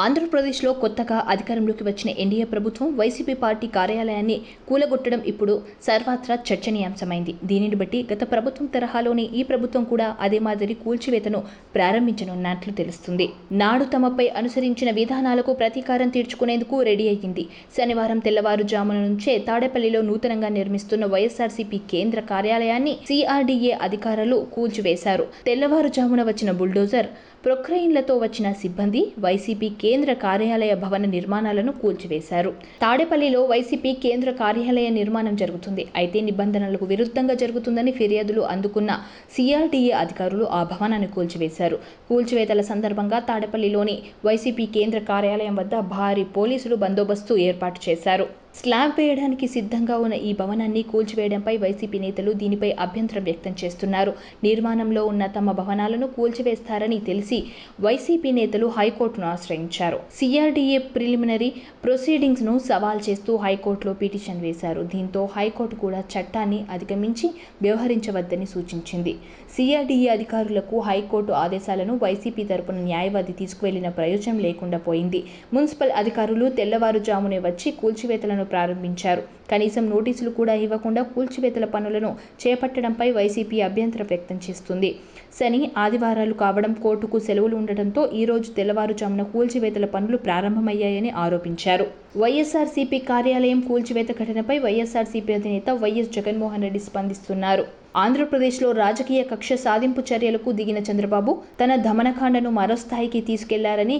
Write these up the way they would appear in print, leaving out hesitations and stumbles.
ఆంధ్రప్రదేశ్లో కొత్తగా అధికారంలోకి వచ్చిన ఎన్డీఏ ప్రభుత్వం వైసీపీ పార్టీ కార్యాలయాన్ని కూలగొట్టడం ఇప్పుడు సర్వత్రా చర్చనీయాంశమైంది. దీనిని బట్టి గత ప్రభుత్వం తరహాలోనే ఈ ప్రభుత్వం కూడా అదే మాదిరి కూల్చివేతను ప్రారంభించనున్నట్లు తెలుస్తుంది. నాడు తమపై అనుసరించిన విధానాలకు ప్రతీకారం తీర్చుకునేందుకు రెడీ అయ్యింది. శనివారం తెల్లవారుజామున నుంచే తాడేపల్లిలో నూతనంగా నిర్మిస్తున్న వైఎస్ఆర్సీపీ కేంద్ర కార్యాలయాన్ని సిఆర్డీఏ అధికారులు కూల్చివేశారు. తెల్లవారుజామున వచ్చిన బుల్డోజర్, ప్రొక్రెయిన్లతో వచ్చిన సిబ్బంది వైసీపీ కేంద్ర కార్యాలయ భవన నిర్మాణాలను కూల్చివేశారు. తాడేపల్లిలో వైసీపీ కేంద్ర కార్యాలయ నిర్మాణం జరుగుతుంది. అయితే నిబంధనలకు విరుద్ధంగా జరుగుతుందని ఫిర్యాదులు అందుకున్న సిఆర్డీఏ అధికారులు ఆ భవనాన్ని కూల్చివేశారు. కూల్చివేతల సందర్భంగా తాడేపల్లిలోని వైసీపీ కేంద్ర కార్యాలయం వద్ద భారీ పోలీసులు బందోబస్తు ఏర్పాటు చేశారు. స్లాబ్ వేయడానికి సిద్ధంగా ఉన్న ఈ భవనాన్ని కూల్చివేయడంపై వైసీపీ నేతలు దీనిపై అభ్యంతరం వ్యక్తం చేస్తున్నారు. నిర్మాణంలో ఉన్న తమ భవనాలను కూల్చివేస్తారని తెలిసి వైసీపీ నేతలు హైకోర్టును ఆశ్రయించారు. సిఆర్డీఏ ప్రిలిమినరీ ప్రొసీడింగ్స్ను సవాల్ చేస్తూ హైకోర్టులో పిటిషన్ వేశారు. దీంతో హైకోర్టు కూడా చట్టాన్ని అధిగమించి వ్యవహరించవద్దని సూచించింది. సిఆర్డీఏ అధికారులకు హైకోర్టు ఆదేశాలను వైసీపీ తరపున న్యాయవాది తీసుకువెళ్లిన ప్రయోజనం లేకుండా పోయింది. మున్సిపల్ అధికారులు తెల్లవారుజామునే వచ్చి కూల్చివేతలను ప్రారంభించారు. కనీసం నోటీసులు కూడా ఇవ్వకుండా కూల్చివేతల పనులను చేపట్టడంపై వైసీపీ అభ్యంతరం వ్యక్తం చేస్తుంది. శని, ఆదివారాలు కావడం, కోర్టుకు సెలవులు ఉండటంతో ఈ రోజు తెల్లవారుజామున కూల్చివేతల పనులు ప్రారంభమయ్యాయని ఆరోపించారు. వైఎస్ఆర్సీపీ కార్యాలయం కూల్చివేత ఘటనపై వైఎస్ఆర్సీపీ అధినేత వైఎస్ జగన్మోహన్ రెడ్డి స్పందిస్తున్నారు. ఆంధ్రప్రదేశ్లో రాజకీయ కక్ష సాధింపు చర్యలకు దిగిన చంద్రబాబు తన దమనకాండను మరో స్థాయికి తీసుకెళ్లారని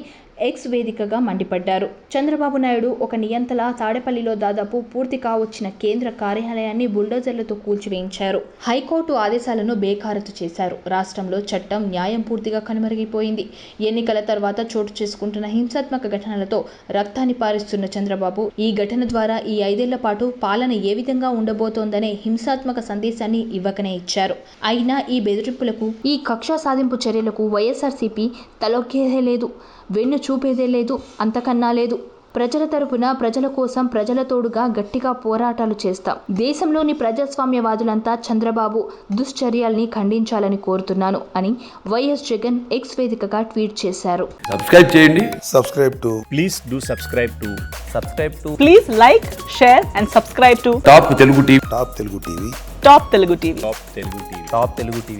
ఎక్స్ వేదికగా మండిపడ్డారు. చంద్రబాబు నాయుడు ఒక నియంతలా తాడేపల్లిలో దాదాపు పూర్తి కావచ్చిన కేంద్ర కార్యాలయాన్ని బుల్డోజర్లతో కూల్చివేయించారు. హైకోర్టు ఆదేశాలను బేఖాతరు చేశారు. రాష్ట్రంలో చట్టం, న్యాయం పూర్తిగా కనుమరుగైపోయింది. ఎన్నికల తర్వాత చోటు చేసుకుంటున్న హింసాత్మక ఘటనలతో రక్తాన్ని పారిస్తున్న చంద్రబాబు ఈ ఘటన ద్వారా ఈ 5 ఏళ్ల పాటు పాలన ఏ విధంగా ఉండబోతోందనే హింసాత్మక సందేశాన్ని ఇవ్వకనే ఇచ్చారు. అయినా ఈ బెదిరింపులకు, ఈ కక్ష సాధింపు చర్యలకు వైఎస్ఆర్సీపీ తలొగ్గేదే లేదు, వెన్ను చూపేదే లేదు, అంతకన్నా లేదు. ప్రజల తరపున, ప్రజల కోసం, ప్రజల తోడుగా గట్టిగా పోరాటాలు చేస్తాం. దేశంలోని ప్రజాస్వామ్యవాదులంతా చంద్రబాబు దుశ్చర్యల్ని ఖండించాలని కోరుతున్నాను అని వైఎస్ జగన్ ఎక్స్ వేదికగా ట్వీట్ చేశారు. సబ్స్క్రైబ్ చేయండి. Please do subscribe to. Please like, share and subscribe to top Telugu TV. Top Telugu TV. Top Telugu TV.